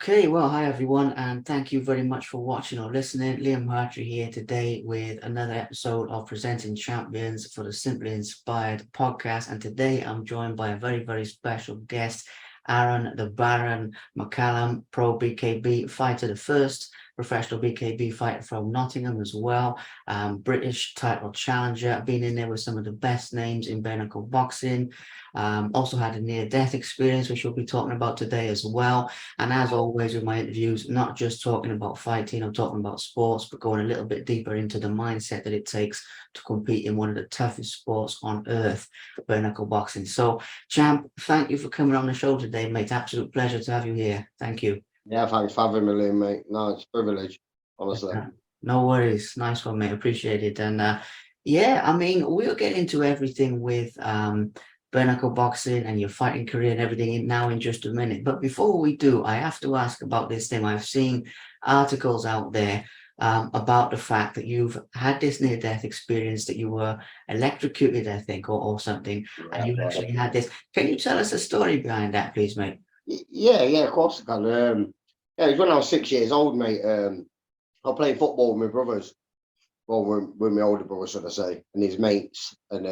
Okay, well, hi everyone, and thank you very much for watching or listening. Liam Hartree here today with another episode of Presenting Champions for the Simply Inspired podcast. And today I'm joined by a very, very special guest, Aaron the Baron McCallum, pro BKB fighter, the first professional BKB fighter from Nottingham as well. British title challenger, been in there with some of the best names in bare knuckle boxing. Also had a near-death experience, which we'll be talking about today as well. And as always with my interviews, not just talking about fighting or talking about sports, but going a little bit deeper into the mindset that it takes to compete in one of the toughest sports on earth, bare knuckle boxing. So, Champ, thank you for coming on the show today, mate. Absolute pleasure to have you here. Thank you. Yeah, thanks for having me, Liam, mate. No, it's a privilege, honestly. No worries. Nice one, mate. Appreciate it. And yeah, I mean, we'll get into everything with bare knuckle boxing and your fighting career and everything now in just a minute. But before we do, I have to ask about this thing. I've seen articles out there about the fact that you've had this near-death experience, that you were electrocuted, I think, or something, and Yeah, you actually had this. Can you tell us a story behind that, please, mate? yeah, of course I can. Yeah, it was when I was 6 years old, mate. I played football with my brothers, well, with my older brother, should I say, and his mates, and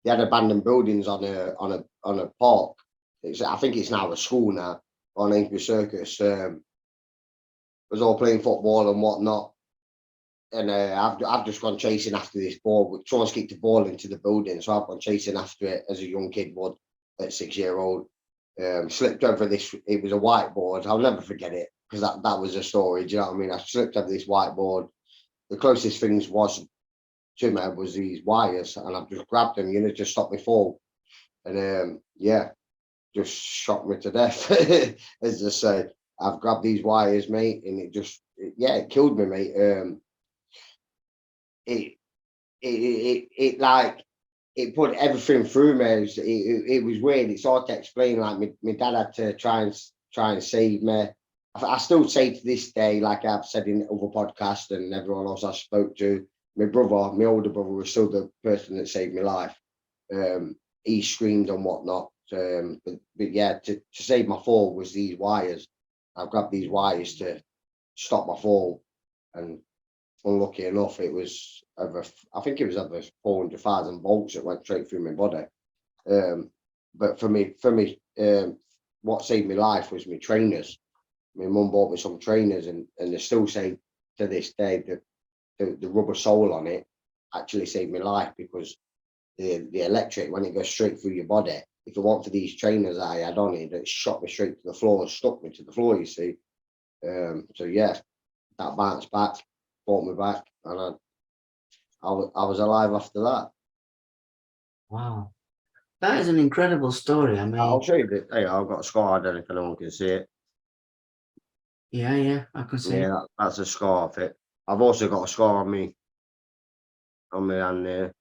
they had abandoned buildings on a park. I think it's now a school now, on Amesbury Circus. Was all playing football and whatnot, and I've just gone chasing after this ball. Someone's kicked the ball into the building, so I've gone chasing after it as a young kid would at 6 year old. Slipped over this. It was a whiteboard. I'll never forget it because that was a story. Do you know what I mean? I slipped over this whiteboard. The closest things was to me was these wires, and I've just grabbed them, just stop me fall. And yeah, just shocked me to death. As I said, I've grabbed these wires, mate, and it killed me, mate. It, it like it put everything through me. It was weird. It's hard to explain. Like my dad had to try and save me. I still say to this day, like I've said in other podcasts and everyone else I spoke to, my older brother, was still the person that saved my life. He screamed and whatnot. But yeah, to save my fall was these wires. I've grabbed these wires to stop my fall, and unlucky enough, it was I think it was over 400,000 volts that went straight through my body. But for me, what saved my life was my trainers. My mum bought me some trainers, and they still say to this day that the rubber sole on it actually saved my life, because the electric, when it goes straight through your body, if it weren't for these trainers I had on it, that shot me straight to the floor and stuck me to the floor, you see. So yeah, that bounced back, brought me back, and I was alive after that. Wow, that is an incredible story. I I'll mean, show you the. Hey, I've got a scar. I don't know if anyone can see it. yeah, I can see it. Yeah, that's a scar of it. I've also got a scar on my hand there.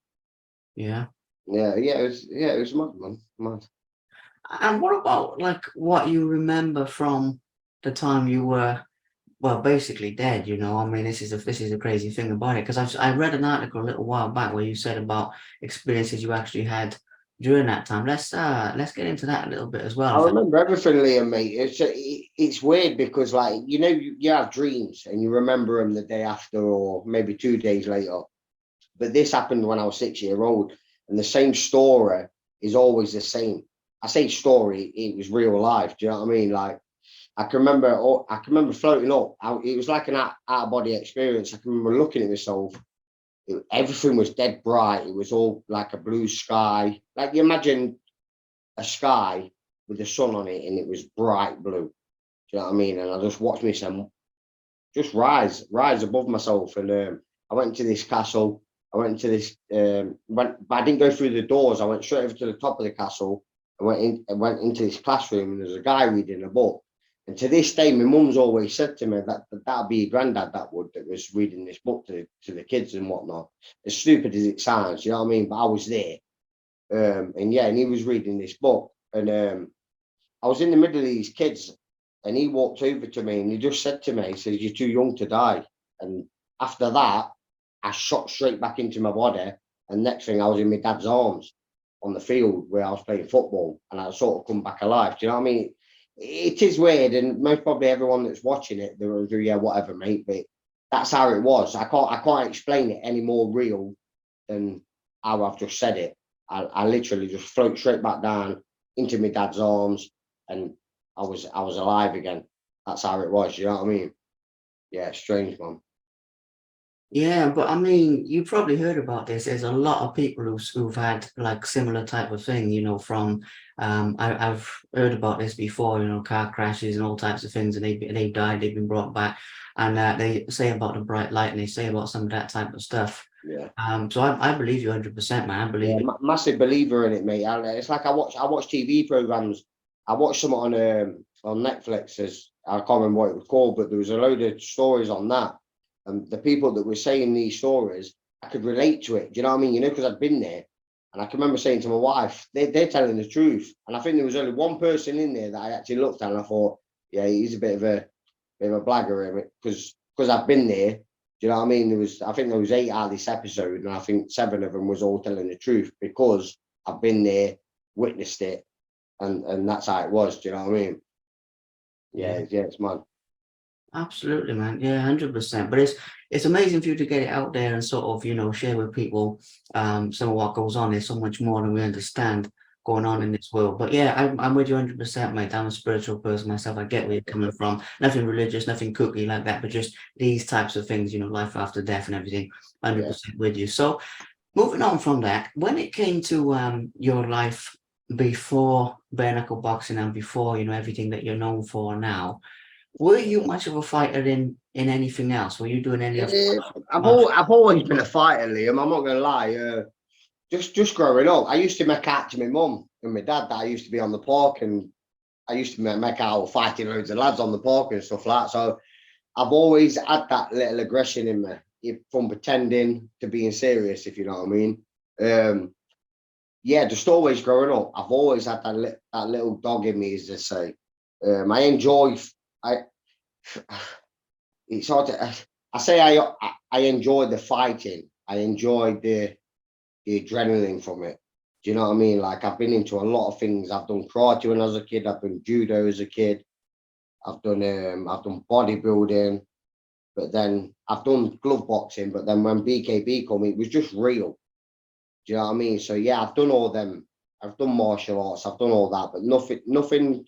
Yeah. It was mad, man. Mad. And what about like what you remember from the time you were, well, basically dead, you know? I mean, this is a crazy thing about it, because I read an article a little while back where you said about experiences you actually had during that time. Let's get into that a little bit as well. I In fact, remember everything, Liam, mate. It's weird because, like, you have dreams and you remember them the day after or maybe 2 days later. But this happened when I was 6 year old, and the same story is always the same. I say story, it was real life. Do you know what I mean? Like, I can remember floating up. It was like an out of body experience. I can remember looking at myself. Everything was dead bright. It was all like a blue sky. Like, you imagine a sky with the sun on it, and it was bright blue. Do you know what I mean? And I just watched myself just rise above myself. And I went into this castle. I went into this, but I didn't go through the doors. I went straight over to the top of the castle. I went into this classroom, and there's a guy reading a book. And to this day, my mum's always said to me that'd be your granddad that was reading this book to the kids and whatnot. As stupid as it sounds, you know what I mean? But I was there. And he was reading this book. And I was in the middle of these kids, and he walked over to me and he just said to me, he says, "You're too young to die." And after that, I shot straight back into my body. And next thing, I was in my dad's arms on the field where I was playing football, and I sort of come back alive. Do you know what I mean? it is weird, and most probably everyone that's watching it, they will do, yeah, whatever, mate. But that's how it was. I can't explain it any more real than how I've just said it. I literally just float straight back down into my dad's arms, and I was alive again. That's how it was. You know what I mean? Yeah, strange, man. Yeah, but I mean, you probably heard about this. There's a lot of people who've had like similar type of thing, from I've heard about this before, car crashes and all types of things, and they've died, they've been brought back, and they say about the bright light, and they say about some of that type of stuff. Yeah. So I believe you 100%, man. I believe Yeah, it. massive believer in it, mate. It's like I watch TV programs. I watched some on Netflix. As I can't remember what it was called, but there was a load of stories on that, and the people that were saying these stories, I could relate to it. Do you know what I mean? Because I'd been there, and I can remember saying to my wife, they're telling the truth. And I think there was only one person in there that I actually looked at, and I thought, yeah, he's a bit of a blagger, because I've been there. Do you know what I mean? I think there was 8 out of this episode, and I think 7 of them was all telling the truth because I've been there, witnessed it, and that's how it was. Do you know what I mean? Yeah, Yeah, it's mad. absolutely, man. Yeah, 100%. But it's amazing for you to get it out there and sort of, share with people some of what goes on. There's so much more than we understand going on in this world. But yeah, I'm with you 100%, mate. I'm a spiritual person myself. I get where you're coming from. Nothing religious, nothing kooky like that, but just these types of things, life after death and everything. Yeah. 100% with you. So moving on from that, when it came to your life before bare knuckle boxing and before, everything that you're known for now, were you much of a fighter in anything else? Were you doing any of martial? I've always been a fighter, Liam. I'm not gonna lie. Just growing up, I used to make out to my mum and my dad that I used to be on the park, and I used to make out fighting loads of lads on the park and stuff like that. So I've always had that little aggression in me, from pretending to being serious, if you know what I mean. Um, yeah, just always growing up, I've always had that little dog in me, as they say. I enjoy. I it's hard to. I say I enjoy the fighting. I enjoy the adrenaline from it. Do you know what I mean? Like, I've been into a lot of things. I've done karate when I was a kid. I've done judo as a kid. I've done bodybuilding. But then I've done glove boxing, but then when BKB came, it was just real. Do you know what I mean? So yeah, I've done all them. I've done martial arts. I've done all that, but nothing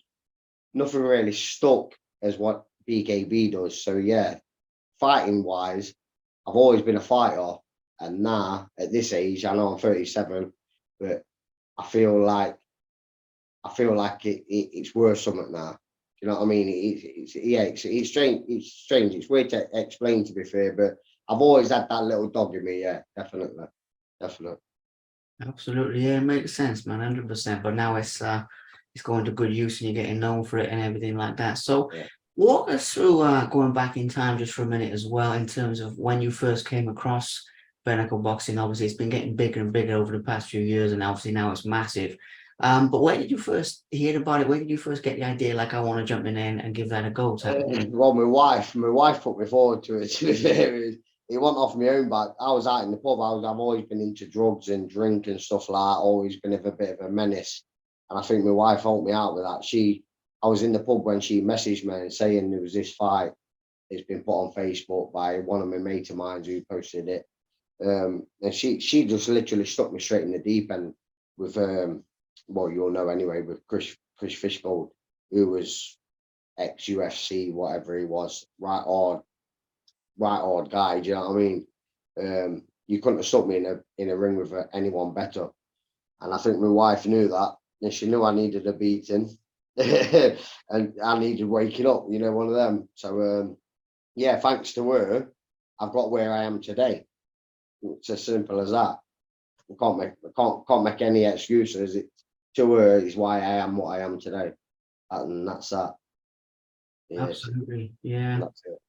really stuck as what BKB does. So yeah, fighting wise, I've always been a fighter, and now at this age, I know I'm 37, but I feel like it's worth something now. Do you know what I mean? It's strange. It's strange. It's weird to explain, to be fair, but I've always had that little dog in me. Yeah, definitely, definitely. Absolutely, yeah, it makes sense, man, 100%. But now it's going to good use and you're getting known for it and everything like that. So Yeah. walk us through going back in time just for a minute as well, in terms of when you first came across bare knuckle boxing. Obviously, it's been getting bigger and bigger over the past few years, and obviously now it's massive. But where did you first hear about it? Where did you first get the idea, like, I want to jump in there and give that a go type of thing? Well, my wife put me forward to it. To be fair, it wasn't off my own back. I was out in the pub. I've always been into drugs and drink and stuff like that. Always been a bit of a menace, and I think my wife helped me out with that. I was in the pub when she messaged me and saying there was this fight. It's been put on Facebook by one of my mates of mine who posted it. And she just literally stuck me straight in the deep end with well, you'll know anyway, with Chris Fishgold, who was ex UFC, whatever he was, right hard guy. Do you know what I mean? You couldn't have stuck me in a ring with anyone better. And I think my wife knew that, and she knew I needed a beating, and I needed waking up. One of them. So yeah, thanks to her, I've got where I am today. It's as simple as that. I can't make any excuses. It to her is why I am what I am today, and that's that. Yes, Absolutely, yeah. that's it.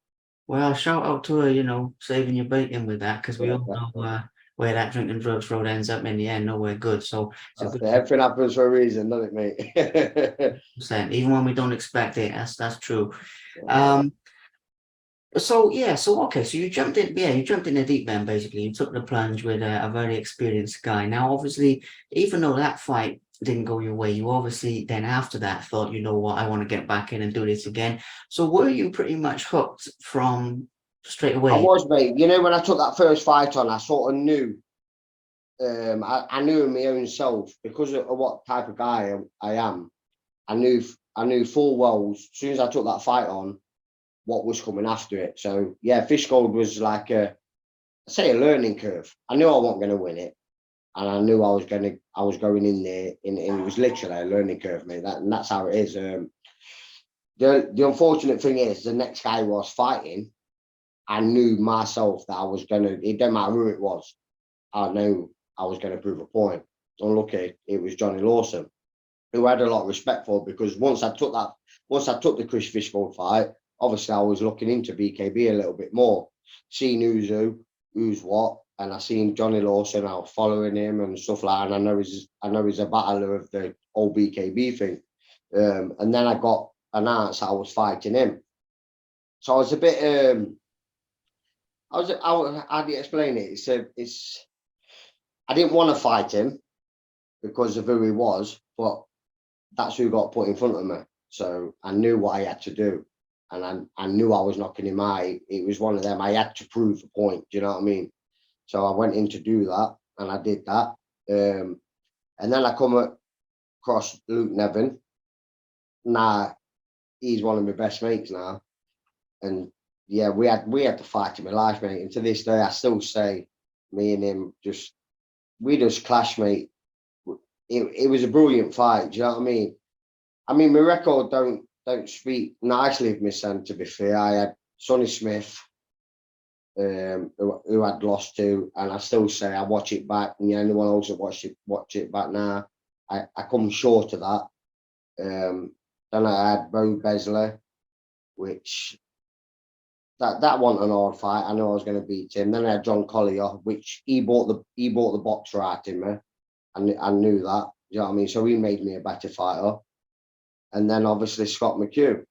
Well, shout out to her, saving your bacon with that, because we Yeah, all know definitely. where that drinking drugs road ends up in the end, nowhere good. So it's a That's good it. Everything happens for a reason, doesn't it, mate? percent, even when we don't expect it. That's true. Yeah, Um, so yeah, so okay, so you jumped in, yeah, you jumped in the deep end basically. You took the plunge with a very experienced guy. Now, obviously, even though that fight didn't go your way. You obviously then after that thought, you know what, I want to get back in and do this again. So were you pretty much hooked from straight I away? was, mate. You know, when I took that first fight on, I sort of knew. I knew in my own self because of what type of guy I am. I knew full well as soon as I took that fight on what was coming after it. So yeah, Fish Gold was like a, I say, a learning curve. I knew I wasn't going to win it, and I knew I was going in there, and it was literally a learning curve, mate. And that's how it is. The unfortunate thing is, the next guy was fighting. I knew myself that I was gonna. It didn't matter who it was. I knew I was going to prove a point. Unlucky, it was Johnny Lawson, who I had a lot of respect for because once I took the Chris Fishgold fight, obviously I was looking into BKB a little bit more, seeing who's what, and I seen Johnny Lawson. I was following him and stuff like that. And I know he's a battler of the old BKB thing. And then I got announced I was fighting him, so I was a bit. How do you explain it? I didn't want to fight him because of who he was, but that's who got put in front of me. So I knew what I had to do, and I knew I was knocking him out. It was one of them. I had to prove a point. Do you know what I mean? So I went in to do that, and I did that. And then I come across Luke Nevin. Now he's one of my best mates now, and yeah, we had the fight in my life, mate. And to this day, I still say me and him we just clash, mate. It was a brilliant fight. Do you know what I mean? I mean, my record don't speak nicely of my son. To be fair, I had Sonny Smith, who I'd lost to, and I still say I watch it back. And anyone else that watch it back now, I come short of that. Then I had Bo Besley, which that wasn't an hard fight. I know I was going to beat him. Then I had John Collier, which he bought the boxer out in me. I knew that. You know what I mean? So he made me a better fighter. And then obviously Scott McHugh,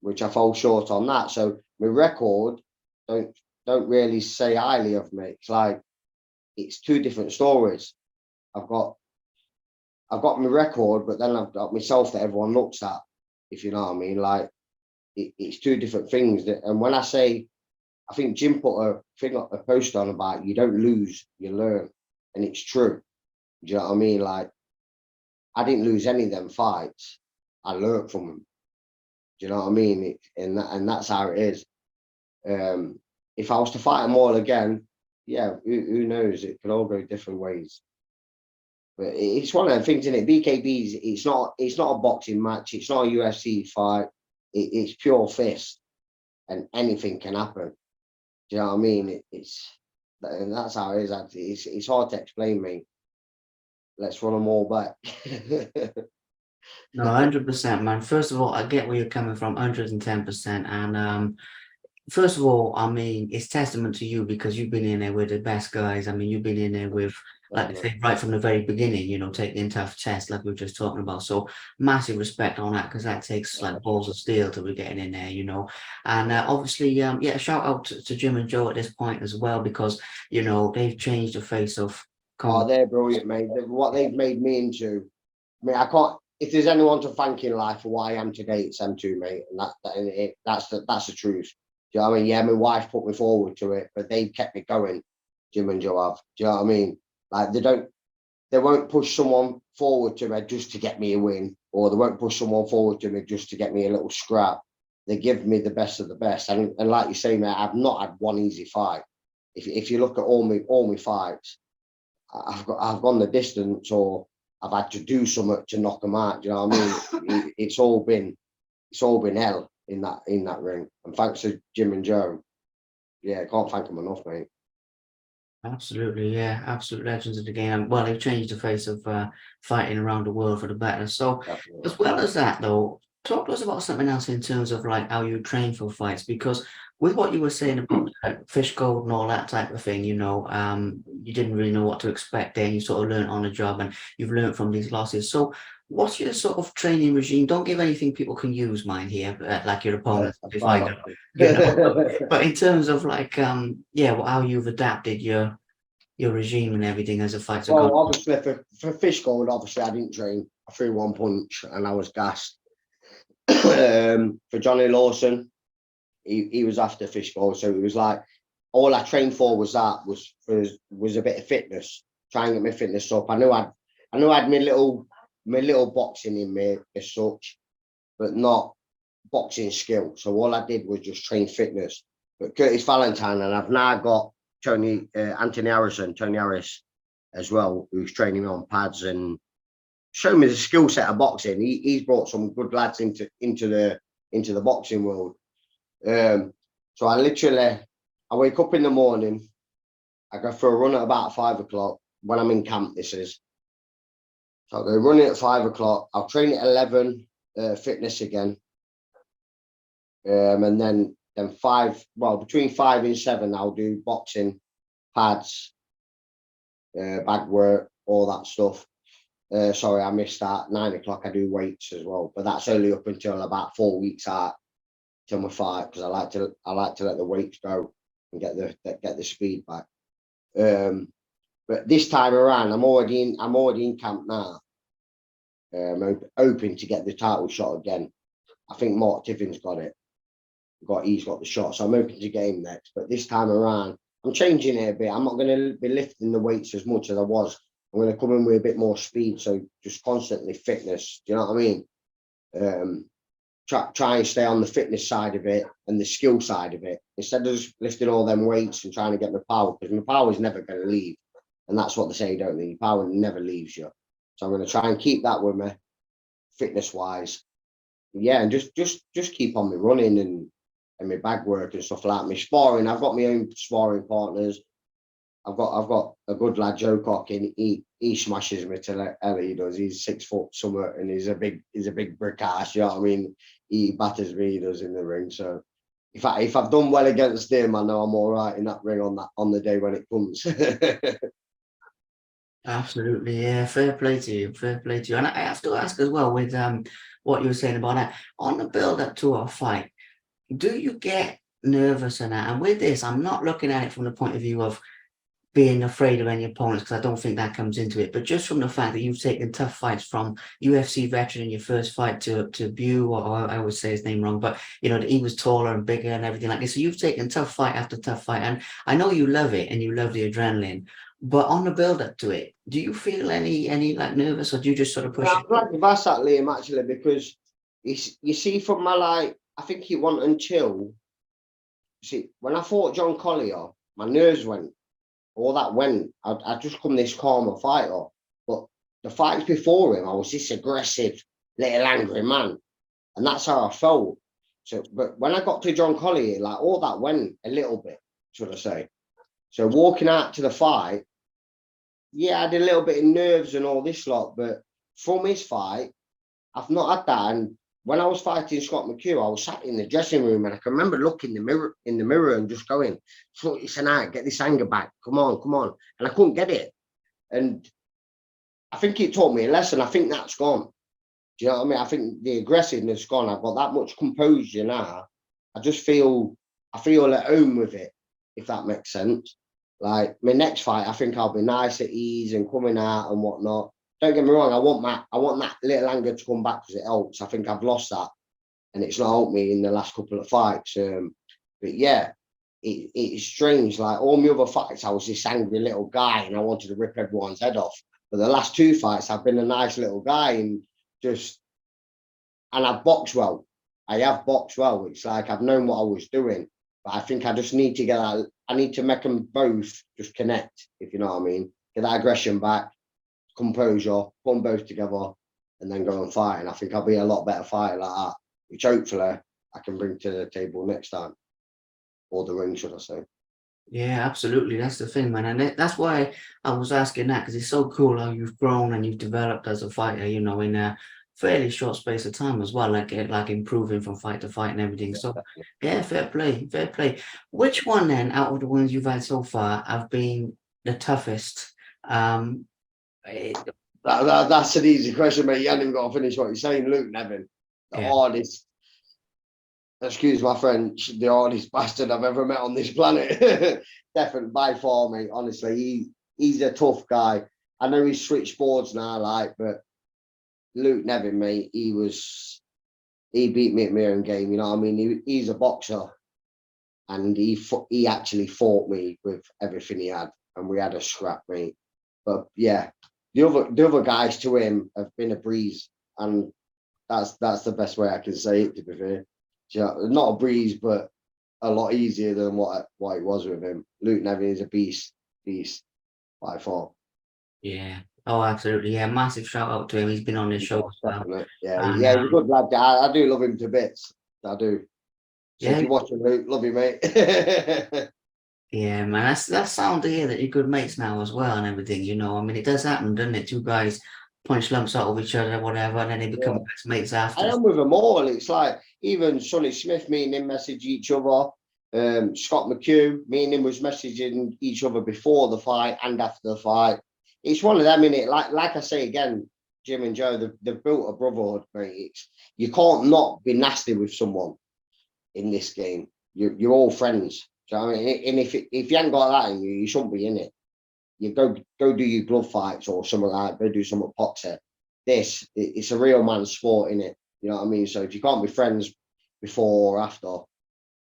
which I fell short on that. So my record don't really say highly of me. It's like it's two different stories. I've got my record, but then I've got myself that everyone looks at. If you know what I mean, like it's two different things. And when I say, I think Jim put a post on about you don't lose, you learn, and it's true. Do you know what I mean? Like I didn't lose any of them fights. I learned from them. Do you know what I mean? And that's how it is. If I was to fight them all again, yeah, who knows? It could all go different ways. But it's one of the things in it. BKB's. It's not a boxing match. It's not a UFC fight. It's pure fist, and anything can happen. Do you know what I mean? And that's how it is. It's hard to explain, mate. Let's run them all back. No, 100%, man. First of all, I get where you're coming from, 110%. And first of all, I mean, it's testament to you because you've been in there with the best guys. I mean, you've been in there with, like I say, right from the very beginning, taking tough tests like we were just talking about. So massive respect on that because that takes like balls of steel to be getting in there. And obviously, yeah, shout out to Jim and Joe at this point as well because, they've changed the face of Oh, they're brilliant, mate. What they've made me into. I mean, I can't. If there's anyone to thank in life for what I am today, it's them two, mate. And that's the truth. Do you know what I mean? Yeah, my wife put me forward to it, but they've kept me going. Jim and Joe have. Do you know what I mean? Like they won't push someone forward to me just to get me a win, or they won't push someone forward to me just to get me a little scrap. They give me the best of the best, and like you say, mate, I've not had one easy fight. If you look at all my fights, I've gone the distance, or I've had to do something to knock them out. Do you know what I mean? It's all been hell in that ring. And thanks to Jim and Joe, yeah, I can't thank them enough, mate. Absolutely, yeah, absolute legends of the game. Well, they've changed the face of fighting around the world for the better. So, Definitely. as well as that, though, talk to us about something else in terms of like how you train for fights. Because with what you were saying about fish gold and all that type of thing, you didn't really know what to expect. Then you sort of learned on the job, and you've learned from these losses. So, what's your sort of training regime? Don't give anything people can use, mind here, like your opponents. I've If tried I not go, to. but in terms of like, yeah, how you've adapted your your regime and everything as the fights are gone? Well, obviously for Fish Gold, obviously I didn't train. I threw one punch and I was gassed. For Johnny Lawson, he was after Fish Gold, so it was like all I trained for was a bit of fitness, trying to get my fitness up. I knew I had my little boxing in me as such, but not boxing skill. So all I did was just train fitness. But Curtis Valentine, and I've now got Tony Harris as well, who's training me on pads and showing me the skill set of boxing. He's brought some good lads into the boxing world. So I wake up in the morning, I go for a run at about 5 o'clock when I'm in camp. This is so I go running at 5 o'clock. I'll train at 11, fitness again, and then between 5 and 7 I'll do boxing, pads, bag work, all that stuff. Sorry, I missed that. 9 o'clock I do weights as well, but that's only up until about 4 weeks out till my fight, because I like to let the weights go and get the speed back. But this time around, I'm already in camp now. Hoping to get the title shot again. I think Mark Tiffin's got it. He's got the shot, so I'm hoping to get him next. But this time around, I'm changing it a bit. I'm not going to be lifting the weights as much as I was. I'm going to come in with a bit more speed, so just constantly fitness. Do you know what I mean? Try and stay on the fitness side of it and the skill side of it, instead of just lifting all them weights and trying to get my power, because my power is never going to leave. And that's what they say, don't they? Your power never leaves you. So I'm going to try and keep that with me, fitness wise. Yeah, and just keep on me running and my bag work and stuff like that. My sparring, I've got my own sparring partners. I've got a good lad, Joe Cock, and he smashes me to hell. He does. He's 6 foot somewhere, and he's a big brick ass. You know what I mean? He batters me. He does in the ring. So if I've done well against him, I know I'm all right in that ring on the day when it comes. Absolutely, yeah. Fair play to you. Fair play to you. And I have to ask as well with what you were saying about that on the build up to a fight. Do you get nervous and that? And with this, I'm not looking at it from the point of view of being afraid of any opponents, because I don't think that comes into it. But just from the fact that you've taken tough fights from UFC veteran in your first fight to Bew, or I always say his name wrong, but he was taller and bigger and everything like this. So you've taken tough fight after tough fight, and I know you love it and you love the adrenaline. But on the build up to it, do you feel any like nervous, or do you just sort of push I'm it? glad you've asked that, Liam, actually, because you see from my I think it wasn't until see when I fought John Collier, my nerves went. All that went. I just come this calmer fighter. But the fights before him, I was this aggressive, little angry man. And that's how I felt. So, but when I got to John Collier, like all that went a little bit, should I say. So walking out to the fight, yeah, I had a little bit of nerves and all this lot, but from his fight, I've not had that. And when I was fighting Scott McHugh, I was sat in the dressing room and I can remember looking in the mirror and just going, "Sort this out, get this anger back. Come on, come on." And I couldn't get it. And I think it taught me a lesson. I think that's gone. Do you know what I mean? I think the aggressiveness gone. I've got that much composure now. I feel at home with it, if that makes sense. Like my next fight, I think I'll be nice at ease and coming out and whatnot. Don't get me wrong, I want that little anger to come back because it helps. I think I've lost that and it's not helped me in the last couple of fights. But yeah, it's strange. Like all my other fights, I was this angry little guy and I wanted to rip everyone's head off. But the last 2 fights, I've been a nice little guy and I've boxed well. I have boxed well. It's like I've known what I was doing. But I think I just need to get that. I need to make them both just connect, if you know what I mean. Get that aggression back, composure, put them both together, and then go and fight. And I think I'll be a lot better fighter like that, which hopefully I can bring to the table next time, or the ring, should I say. Yeah, absolutely. That's the thing, man. And that's why I was asking that, because it's so cool how you've grown and you've developed as a fighter, in a fairly short space of time as well, like improving from fight to fight and everything. Yeah, So, definitely. yeah, fair play, fair play. Which one then, out of the ones you've had so far, have been the toughest? Um, eh, That's an easy question, mate. You haven't even got to finish what you're saying. Luke Nevin, the yeah, hardest, excuse my French, the hardest bastard I've ever met on this planet. Definitely by far, mate. Honestly, he's a tough guy. I know he's switched boards now, like, but Luke Nevin, mate, he beat me at my own game. You know what I mean? He's a boxer, and he actually fought me with everything he had, and we had a scrap, mate. But yeah, the other guys to him have been a breeze, and that's the best way I can say it. To be fair, not a breeze, but a lot easier than what it was with him. Luke Nevin is a beast by far. Yeah. Oh, absolutely. Yeah. Massive shout out to him. He's been on this show Yeah, as well. definitely. Yeah, And yeah, he's a good lad. I do love him to bits. I do. So if yeah, you're watching, Luke, love you, mate. yeah, man. That's sound to hear that you're good mates now as well and everything. I mean, it does happen, doesn't it? Two guys punch lumps out of each other, whatever, and then they become Yeah. best mates I after. am with them all. It's like even Sonny Smith, me and him message each other. Scott McHugh, me and him was messaging each other before the fight and after the fight. It's one of them, innit? Like I say again, Jim and Joe, they've built a brotherhood, mate. You can't not be nasty with someone in this game. You're all friends. Do you know what I mean? And if you ain't got that in you, you shouldn't be in it. You go do your glove fights or something like that. Go do something boxer. It's a real man's sport, in it. You know what I mean? So if you can't be friends before or after,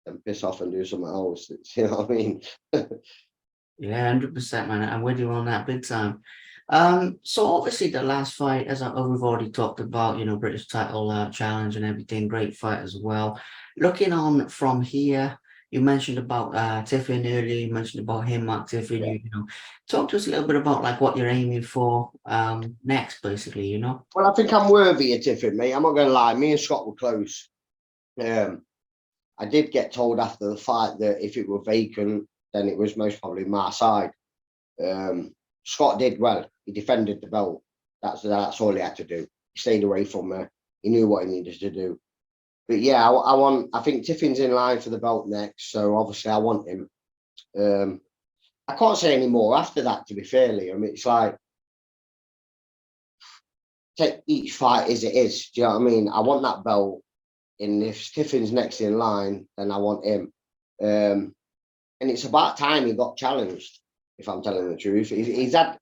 then piss off and do something else. You know what I mean? Yeah, 100%, man. I'm with you on that big time. So obviously the last fight, we've already talked about, British title challenge and everything, great fight as well. Looking on from here, you mentioned about Tiffin earlier, you mentioned about him, Mark Tiffin, Yeah. talk to us a little bit about like what you're aiming for next, basically. Well, I think I'm worthy of Tiffin, mate. I'm not going to lie. Me and Scott were close. I did get told after the fight that if it were vacant, then it was most probably my side. Scott did well. He defended the belt. That's all he had to do. He stayed away from me. He knew what he needed to do. But yeah, I think Tiffin's in line for the belt next, so obviously I want him. I can't say any more after that, to be fairly. I mean, it's like take each fight as it is. Do you know what I mean? I want that belt, and if Tiffin's next in line, then I want him. And it's about time he got challenged. If I'm telling the truth, he's had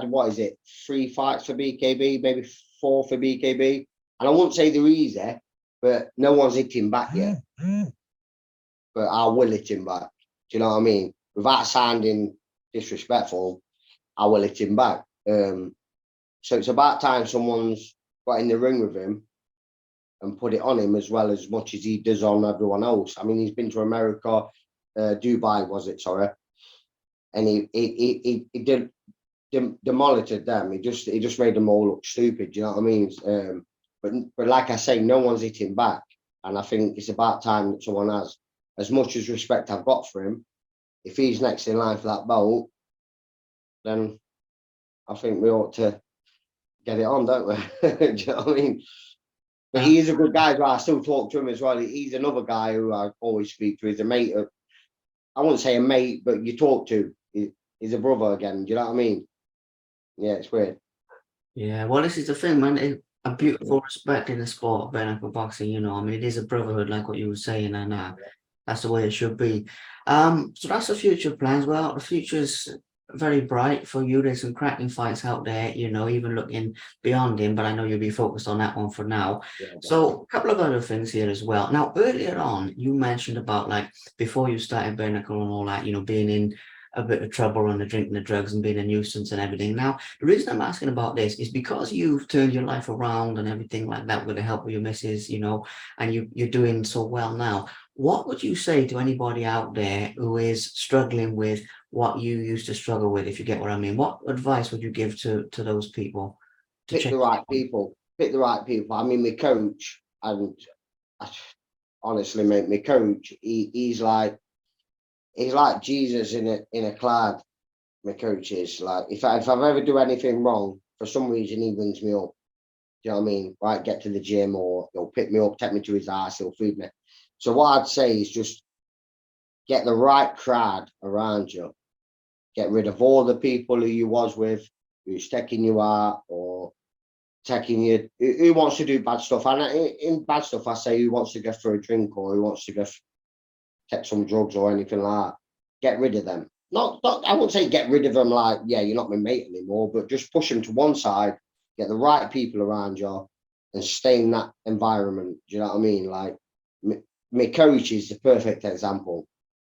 what is it? 3 fights for BKB, maybe 4 for BKB, and I won't say they're easy, but no one's hit him back yet. But I will hit him back. Do you know what I mean? Without sounding disrespectful, I will hit him back. So it's about time someone's got in the ring with him and put it on him as well as much as he does on everyone else. I mean, he's been to America, Dubai was it? Sorry, and he did demolished them. He just made them all look stupid. Do you know what I mean? But like I say, no one's hitting back, and I think it's about time that someone has. As much as respect I've got for him, if he's next in line for that belt, then I think we ought to get it on, don't we? Do you know what I mean? But he is a good guy, but I still talk to him as well. He's another guy who I always speak to. He's a mate. I wouldn't say a mate, but you talk to. He's a brother again. Do you know what I mean? Yeah, it's weird. Yeah, well, this is the thing, man. A beautiful respect in the sport of bare knuckle boxing. I mean, it is a brotherhood, like what you were saying, and that's the way it should be. So that's the future plans. Well, the future's very bright for you. There's some cracking fights out there, even looking beyond him, but I know you'll be focused on that one for now. Yeah, So a couple of other things here as well. Now, earlier on, you mentioned about like before you started bare knuckle and all that, being in a bit of trouble and the drinking the drugs and being a nuisance and everything. Now, the reason I'm asking about this is because you've turned your life around and everything like that with the help of your missus, and you're doing so well now. What would you say to anybody out there who is struggling with what you used to struggle with, if you get what I mean? What advice would you give to those people to pick check? the right people. Pick the right people. I mean, my coach, and honestly, mate, my coach, he's like Jesus in a cloud. My coach is like, if I've ever do anything wrong, for some reason he brings me up. Do you know what I mean? Right, get to the gym, or he'll pick me up, take me to his house, he'll feed me. So what I'd say is just get the right crowd around you. Get rid of all the people who you was with, who's taking you out or taking you, who wants to do bad stuff. And in bad stuff, I say who wants to go for a drink or who wants to go take some drugs or anything like that. Get rid of them. not I wouldn't say get rid of them like, yeah, you're not my mate anymore, but just push them to one side, get the right people around you, and stay in that environment. Do you know what I mean? Like, my coach is the perfect example.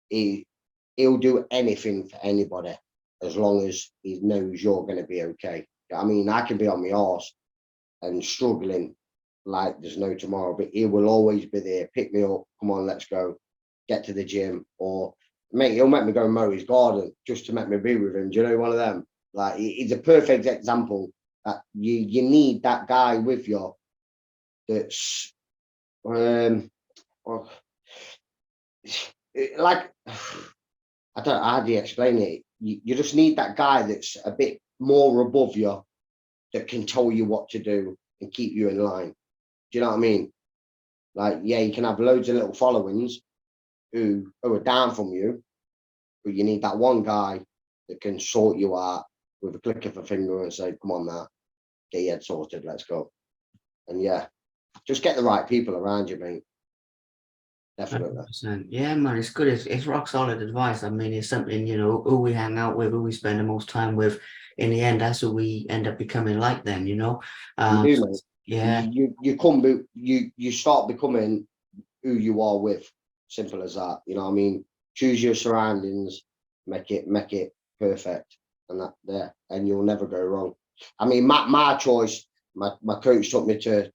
He'll do anything for anybody as long as he knows you're going to be okay. I mean, I can be on my arse and struggling like there's no tomorrow, but he will always be there, pick me up, come on, let's go, get to the gym, or mate, he'll make me go mow his garden just to make me be with him. Do you know, one of them? Like, he's a perfect example that you need that guy with you that's well, like, I don't know how do you explain it. You just need that guy that's a bit more above you that can tell you what to do and keep you in line. Do you know what I mean? Like, yeah, you can have loads of little followings who are down from you, but you need that one guy that can sort you out with a click of a finger and say, "Come on now, get your head sorted, let's go." And yeah, just get the right people around you, mate. Definitely. 100%. Yeah, man, it's good. It's rock solid advice. I mean, it's something, who we hang out with, who we spend the most time with. In the end, that's who we end up becoming like them, you know? You Um, do, mate. yeah, You start becoming who you are with. Simple as that. You know what I mean? Choose your surroundings, make it perfect, and that there, and you'll never go wrong. I mean, my choice, my coach took me to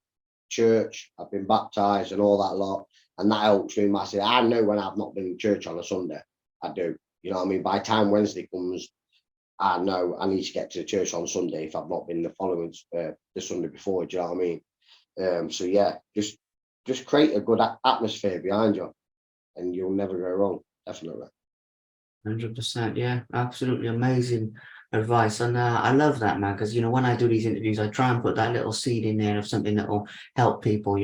church. I've been baptized and all that lot, and that helps me massively. I know when I've not been to church on a Sunday, I do. You know what I mean? By the time Wednesday comes, I know I need to get to church on Sunday if I've not been the following the Sunday before. Do you know what I mean? So yeah, just create a good atmosphere behind you, and you'll never go wrong. Definitely. 100%. Yeah, absolutely amazing advice. And I love that, man, because, when I do these interviews, I try and put that little seed in there of something that will help people,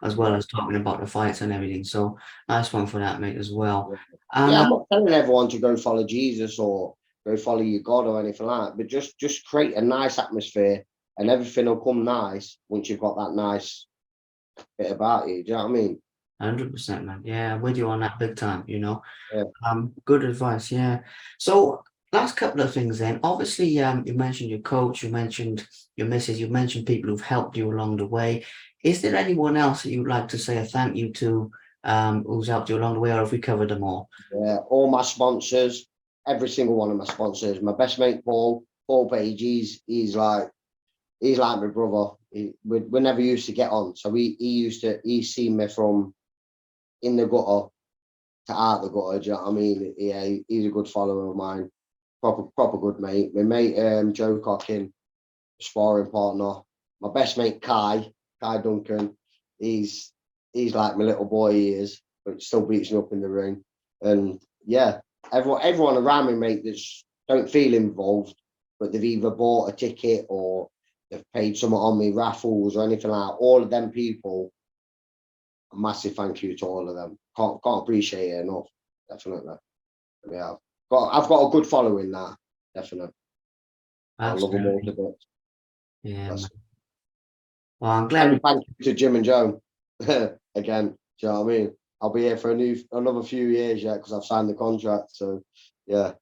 as well Yeah, as talking about the fights and everything. So nice one for that, mate, as well. yeah. And Yeah, I'm not telling everyone to go follow Jesus or go follow your God or anything like that, but just create a nice atmosphere, and everything will come nice once you've got that nice bit about you. Do you know what I mean? 100%, man. Yeah, I'm with you on that big time. Yeah. Good advice, yeah. So last couple of things then. Obviously, you mentioned your coach, you mentioned your missus, you mentioned people who've helped you along the way. Is there anyone else that you'd like to say a thank you to, who's helped you along the way, or have we covered them all? Yeah, all my sponsors, every single one of my sponsors. My best mate Paul Page, he's like my brother. We never used to get on, so he's seen me from in the gutter to out the gutter. Do you know what I mean? Yeah, he's a good follower of mine, proper good mate. My mate Joe Cockin, sparring partner. My best mate Kai Duncan. He's he's like my little boy. He is, but still beats me up in the ring. And yeah, everyone around me, mate, that's don't feel involved, but they've either bought a ticket or they've paid something on me raffles or anything like that. All of them people, a massive thank you to all of them. Can't appreciate it enough. Definitely. Yeah. I've got a good following now. Definitely. I love them all to Absolutely. bits. Yeah, man. That's Well, I'm glad And we thank you to Jim and Joe again. Do you know what I mean? I'll be here for another few years yet because I've signed the contract. So yeah.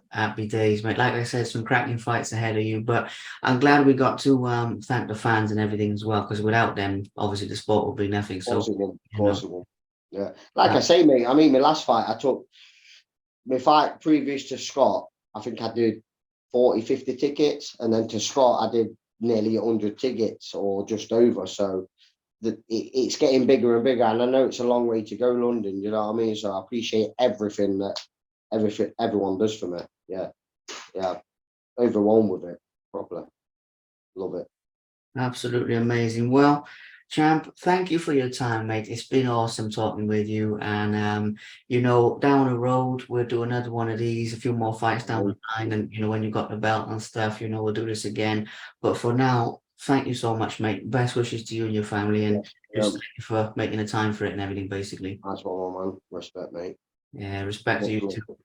happy days, mate. Like I said, some cracking fights ahead of you, but I'm glad we got to thank the fans and everything as well, because without them, obviously the sport would be nothing. So, Possible, you know, possible. Yeah. Like uh, I say, mate, I mean my last fight, I took my fight previous to Scott, I think I did 40, 50 tickets, and then to Scott I did nearly 100 tickets or just over. So it's getting bigger and bigger, and I know it's a long way to go, London. You know what I mean? So I appreciate everything everyone does for me. Yeah, yeah, overwhelmed with it. Properly, love it. absolutely amazing. Well, champ, thank you for your time, mate. It's been awesome talking with you. And down the road, we'll do another one of these, a few more fights down the line, and when you got the belt and stuff, we'll do this again. But for now, thank you so much, mate. Best wishes to you and your family, Yeah, and just thank you for making the time for it and everything, basically. that's one, man. Respect, mate. Yeah, respect to you too. Love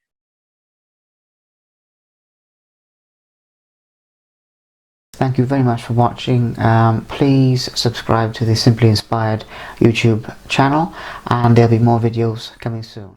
Thank you very much for watching. Please subscribe to the Simply Inspired YouTube channel, and there'll be more videos coming soon.